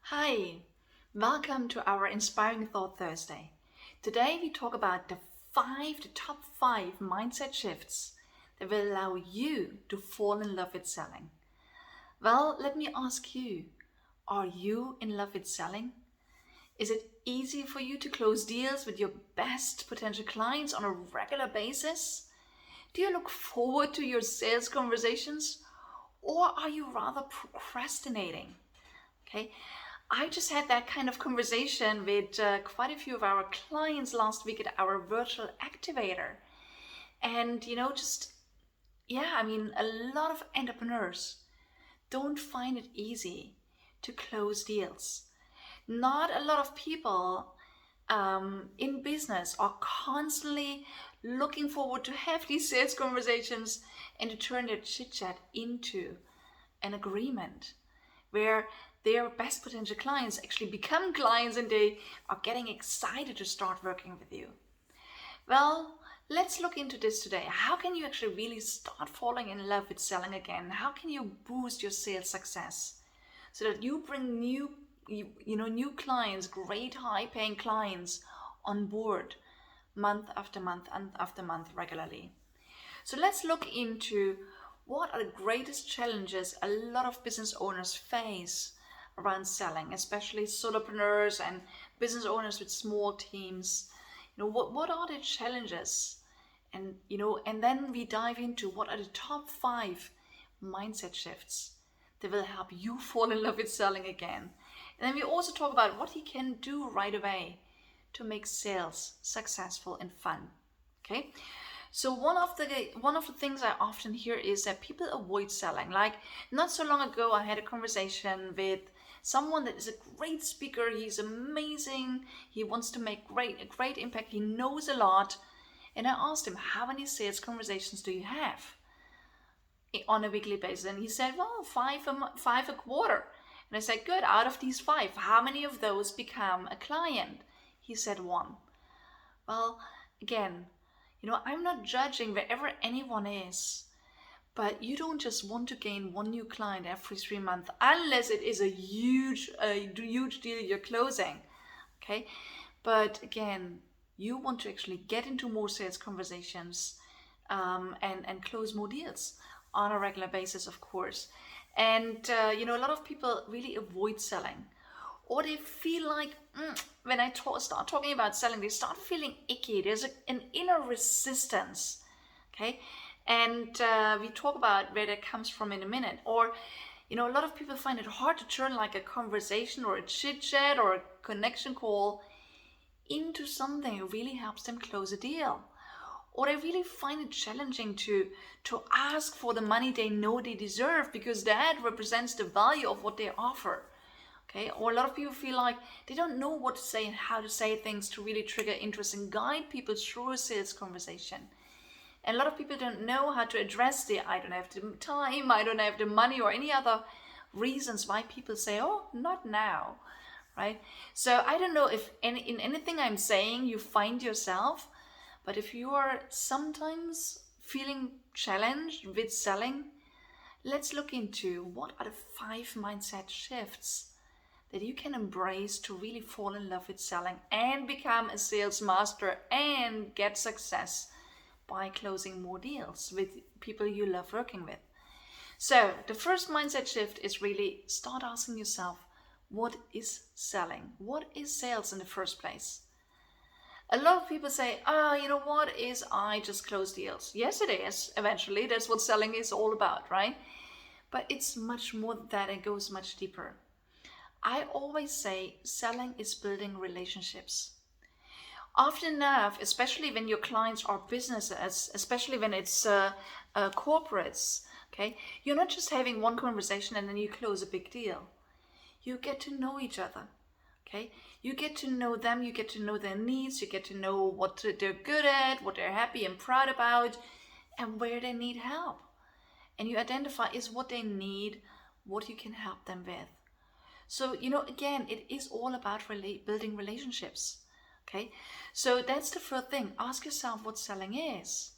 Hi, welcome to our Inspiring Thought Thursday. Today we talk about the top five mindset shifts that will allow you to fall in love with selling. Well, let me ask you, are you in love with selling? Is it easy for you to close deals with your best potential clients on a regular basis? Do you look forward to your sales conversations? Or are you rather procrastinating? Okay, I just had that kind of conversation with quite a few of our clients last week at our virtual activator. And, a lot of entrepreneurs don't find it easy to close deals. Not a lot of people in business are constantly looking forward to have these sales conversations and to turn their chit chat into an agreement where their best potential clients actually become clients and they are getting excited to start working with you. Well, let's look into this today. How can you actually really start falling in love with selling again? How can you boost your sales success so that you bring new clients, great high-paying clients on board month after month and after month regularly? So let's look into what are the greatest challenges a lot of business owners face around selling, especially solopreneurs and business owners with small teams. What are the challenges? And then we dive into what are the top five mindset shifts that will help you fall in love with selling again. And then we also talk about what you can do right away to make sales successful and fun. Okay? So one of the things I often hear is that people avoid selling. Like not so long ago, I had a conversation with someone that is a great speaker. He's amazing. He wants to make a great impact. He knows a lot. And I asked him, how many sales conversations do you have on a weekly basis? And he said, well, five a quarter. And I said, good, out of these five, how many of those become a client? He said one. Well, again, I'm not judging wherever anyone is, but you don't just want to gain one new client every 3 months unless it is a huge deal you're closing. Okay, but again, you want to actually get into more sales conversations and close more deals on a regular basis, of course. And a lot of people really avoid selling, or they feel like when I start talking about selling, they start feeling icky. There's an inner resistance, okay? And we talk about where that comes from in a minute. Or, a lot of people find it hard to turn like a conversation or a chit chat or a connection call into something that really helps them close a deal. Or they really find it challenging to ask for the money they know they deserve because that represents the value of what they offer. Okay, or a lot of people feel like they don't know what to say and how to say things to really trigger interest and guide people through a sales conversation. And a lot of people don't know how to address the I don't have the time, I don't have the money, or any other reasons why people say, oh, not now, right? So I don't know if in anything I'm saying you find yourself, but if you are sometimes feeling challenged with selling, let's look into what are the five mindset shifts that you can embrace to really fall in love with selling and become a sales master and get success by closing more deals with people you love working with. So the first mindset shift is really start asking yourself, what is selling? What is sales in the first place? A lot of people say, I just close deals. Yes, it is. Eventually, that's what selling is all about, right? But it's much more than that. It goes much deeper. I always say selling is building relationships. Often enough, especially when your clients are businesses, especially when it's corporates, okay, you're not just having one conversation and then you close a big deal. You get to know each other, okay? You get to know them, you get to know their needs, you get to know what they're good at, what they're happy and proud about, and where they need help. And you identify is what they need, what you can help them with. So, again, it is all about building relationships, okay? So that's the first thing. Ask yourself what selling is.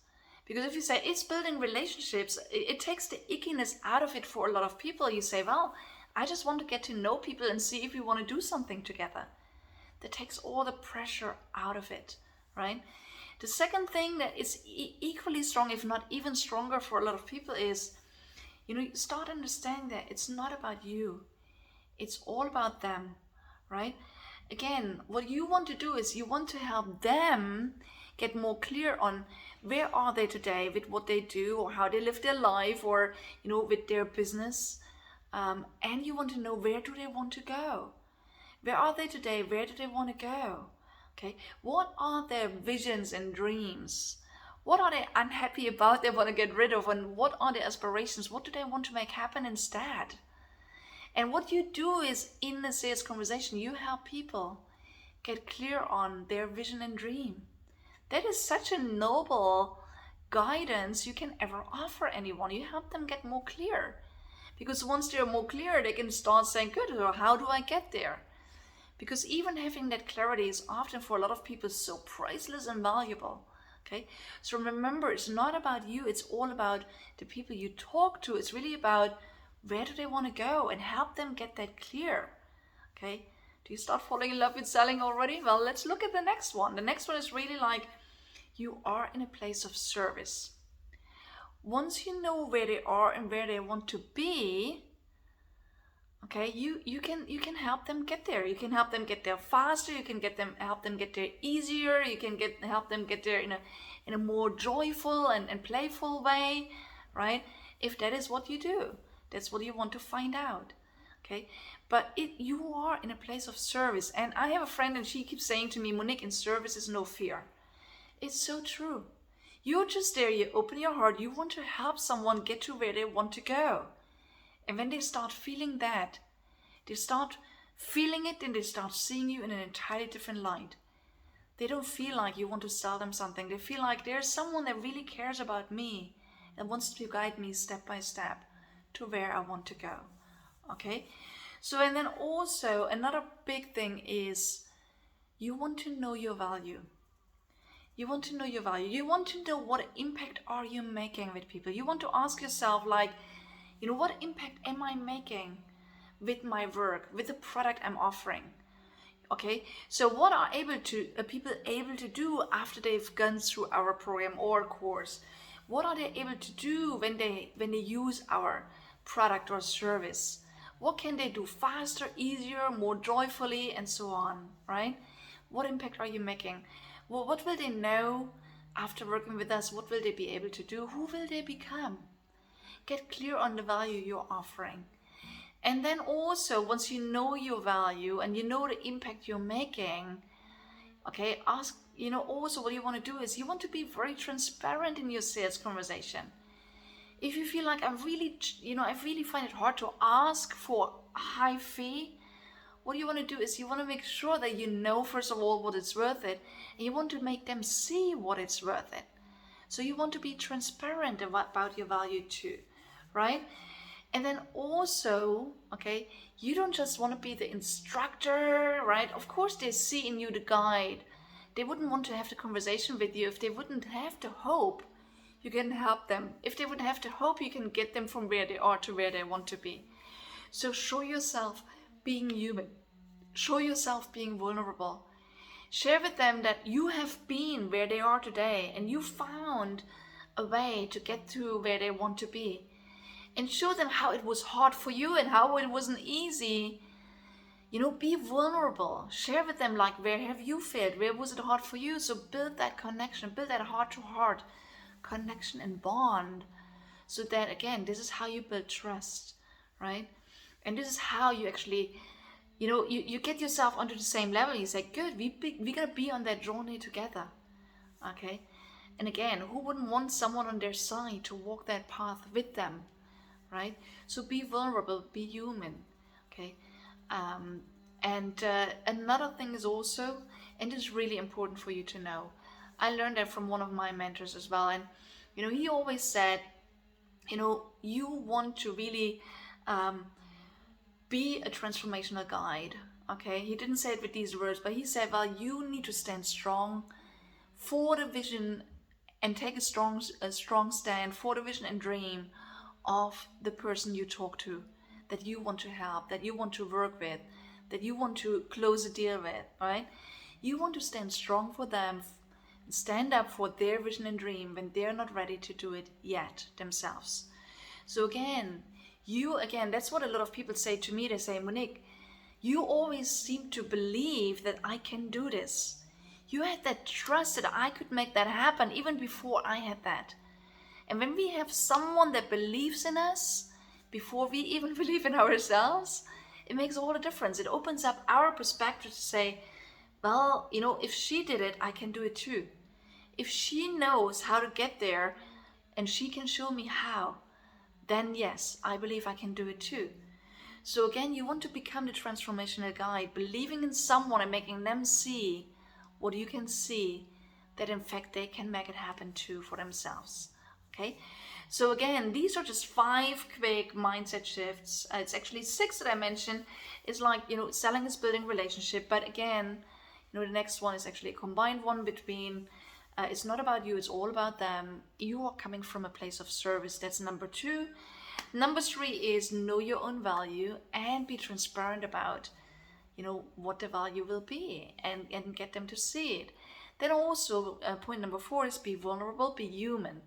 Because if you say it's building relationships, it takes the ickiness out of it for a lot of people. You say, well, I just want to get to know people and see if we want to do something together. That takes all the pressure out of it, right? The second thing that is equally strong, if not even stronger for a lot of people is, you start understanding that it's not about you. It's all about them, right? Again, what you want to do is you want to help them get more clear on where are they today with what they do or how they live their life or, with their business. And you want to know, where do they want to go? Where are they today? Where do they want to go? Okay, what are their visions and dreams? What are they unhappy about they want to get rid of? And what are their aspirations? What do they want to make happen instead? And what you do is, in the sales conversation, you help people get clear on their vision and dream. That is such a noble guidance you can ever offer anyone. You help them get more clear. Because once they're more clear, they can start saying, good, well, how do I get there? Because even having that clarity is often for a lot of people so priceless and valuable. Okay, so remember, it's not about you, it's all about the people you talk to. It's really about, where do they want to go, and help them get that clear. Okay, do you start falling in love with selling already? Well, let's look at the next one. The next one is really like, you are in a place of service. Once you know where they are and where they want to be, okay, you can help them get there. You can help them get there faster. You can help them get there easier. You can help them get there in a more joyful and playful way, right? If that is what you do, that's what you want to find out, okay? But you are in a place of service. And I have a friend, and she keeps saying to me, Monique, in service is no fear. It's so true. You're just there. You open your heart. You want to help someone get to where they want to go. And when they start feeling that, they start feeling it, and they start seeing you in an entirely different light. They don't feel like you want to sell them something. They feel like there's someone that really cares about me and wants to guide me step by step to where I want to go. Okay? So, and then also another big thing is, you want to know your value. You want to know your value. You want to know, what impact are you making with people. You want to ask yourself, like, what impact am I making with my work, with the product I'm offering? Okay, so what are people able to do after they've gone through our program or course? What are they able to do when they use our product or service? What can they do faster, easier, more joyfully, and so on, right? What impact are you making? Well, what will they know after working with us? What will they be able to do? Who will they become? Get clear on the value you're offering. And then also, once you know your value and you know the impact you're making, okay, ask, also what you want to do is, you want to be very transparent in your sales conversation. If you feel like I really find it hard to ask for a high fee, what you want to do is, you want to make sure that you know, first of all, what it's worth it, and you want to make them see what it's worth it. So you want to be transparent about your value too, right? And then also, okay, you don't just want to be the instructor, right? Of course, they see in you the guide. They wouldn't want to have the conversation with you if they wouldn't have the hope you can help them. If they would have the hope you can get them from where they are to where they want to be. So show yourself being human. Show yourself being vulnerable. Share with them that you have been where they are today and you found a way to get to where they want to be. And show them how it was hard for you and how it wasn't easy. Be vulnerable. Share with them, like, where have you failed? Where was it hard for you? So build that connection, build that heart-to-heart connection and bond. So that, again, this is how you build trust, right? And this is how you actually, you get yourself onto the same level. You say, good, we're going to be on that journey together, okay? And again, who wouldn't want someone on their side to walk that path with them? Right? So be vulnerable, be human, okay? And another thing is also, and it's really important for you to know, I learned that from one of my mentors as well, and he always said, you want to really be a transformational guide, okay? He didn't say it with these words, but he said, well, you need to stand strong for the vision and take a strong stand for the vision and dream of the person you talk to, that you want to help, that you want to work with, that you want to close a deal with, right? You want to stand strong for them, stand up for their vision and dream when they're not ready to do it yet themselves. So again, that's what a lot of people say to me. They say, Monique, you always seem to believe that I can do this. You had that trust that I could make that happen even before I had that. And when we have someone that believes in us before we even believe in ourselves, it makes all the difference. It opens up our perspective to say, well, if she did it, I can do it too. If she knows how to get there and she can show me how, then yes, I believe I can do it too. So again, you want to become the transformational guide, believing in someone and making them see what you can see, that in fact they can make it happen too for themselves. Okay, so again, these are just 5 quick mindset shifts. It's actually 6 that I mentioned. It's like, selling is building relationship, but again, the next one is actually a combined one between it's not about you, it's all about them. You are coming from a place of service. That's number 2. Number 3 is know your own value and be transparent about, what the value will be, and get them to see it. Then also point number 4 is be vulnerable, be human.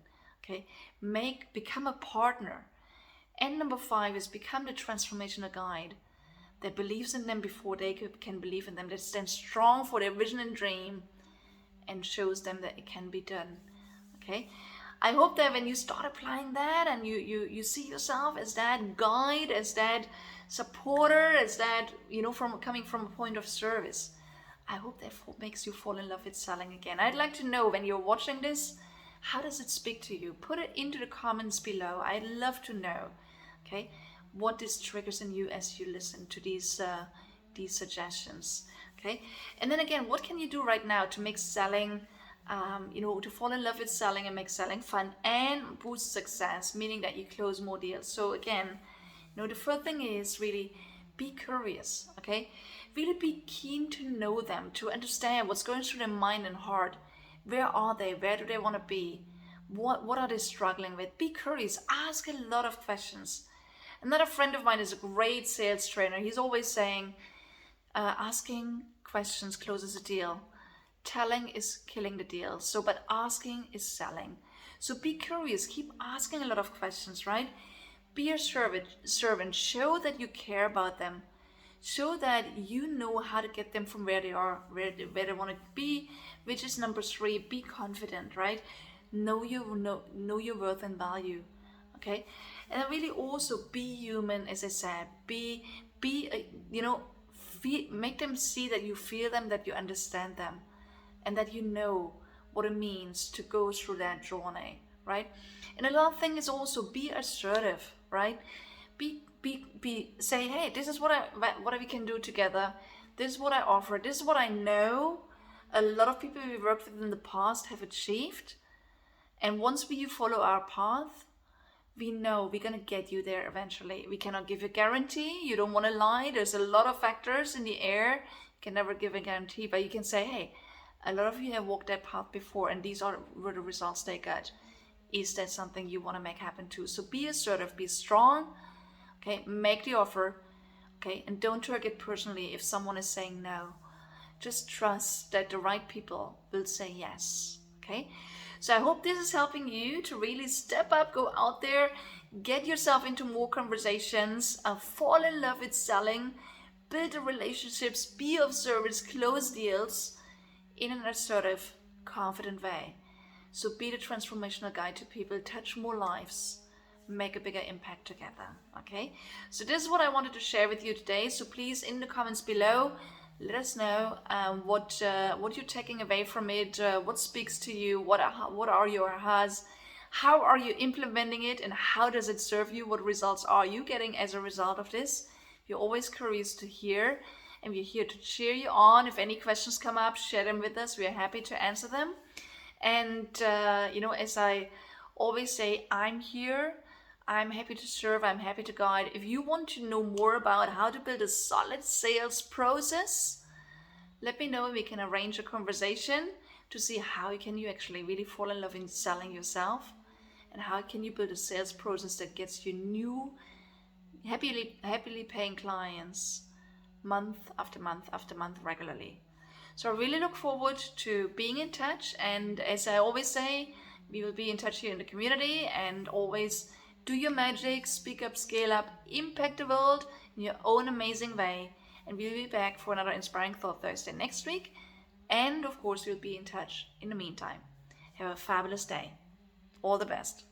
Okay, become a partner. And number 5 is become the transformational guide that believes in them before they can believe in them, that stands strong for their vision and dream and shows them that it can be done. Okay, I hope that when you start applying that and you see yourself as that guide, as that supporter, as that, coming from a point of service, I hope that makes you fall in love with selling again. I'd like to know, when you're watching this, how does it speak to you? Put it into the comments below. I'd love to know, okay, what this triggers in you as you listen to these suggestions, okay? And then again, what can you do right now to make selling, to fall in love with selling and make selling fun and boost success, meaning that you close more deals? So again, the first thing is really be curious, okay? Really be keen to know them, to understand what's going through their mind and heart. Where are they? Where do they want to be? What are they struggling with? Be curious. Ask a lot of questions. Another friend of mine is a great sales trainer. He's always saying, asking questions closes a deal. Telling is killing the deal. But asking is selling. So be curious. Keep asking a lot of questions, right? Be a servant. Show that you care about them. Show that you know how to get them from where they are, where they want to be, which is number 3. Be confident, right? Know your worth and value, okay? And then really also be human, as I said. Make them see that you feel them, that you understand them, and that you know what it means to go through that journey, right? And another thing is also be assertive, right? Say, hey, this is what we can do together. This is what I offer. This is what I know a lot of people we worked with in the past have achieved. And once you follow our path, we know we're going to get you there eventually. We cannot give a guarantee. You don't want to lie. There's a lot of factors in the air. You can never give a guarantee, but you can say, hey, a lot of you have walked that path before and these were the results they got. Is that something you want to make happen too? So be assertive, be strong. Okay, make the offer, okay, and don't take it personally if someone is saying no. Just trust that the right people will say yes, okay? So I hope this is helping you to really step up, go out there, get yourself into more conversations, fall in love with selling, build the relationships, be of service, close deals in an assertive, confident way. So be the transformational guide to people, touch more lives, make a bigger impact together, okay? So this is what I wanted to share with you today. So please, in the comments below, let us know what you're taking away from it, what speaks to you, what are your ahas, how are you implementing it, and how does it serve you, what results are you getting as a result of this? We're always curious to hear, and we're here to cheer you on. If any questions come up, share them with us. We are happy to answer them. And as I always say, I'm here. I'm happy to serve. I'm happy to guide. If you want to know more about how to build a solid sales process, let me know and we can arrange a conversation to see how can you actually really fall in love in selling yourself, and how can you build a sales process that gets you new happily paying clients month after month after month regularly. So I really look forward to being in touch, and as I always say, we will be in touch here in the community, and always do your magic, speak up, scale up, impact the world in your own amazing way. And we'll be back for another Inspiring Thought Thursday next week. And of course, we'll be in touch in the meantime. Have a fabulous day. All the best.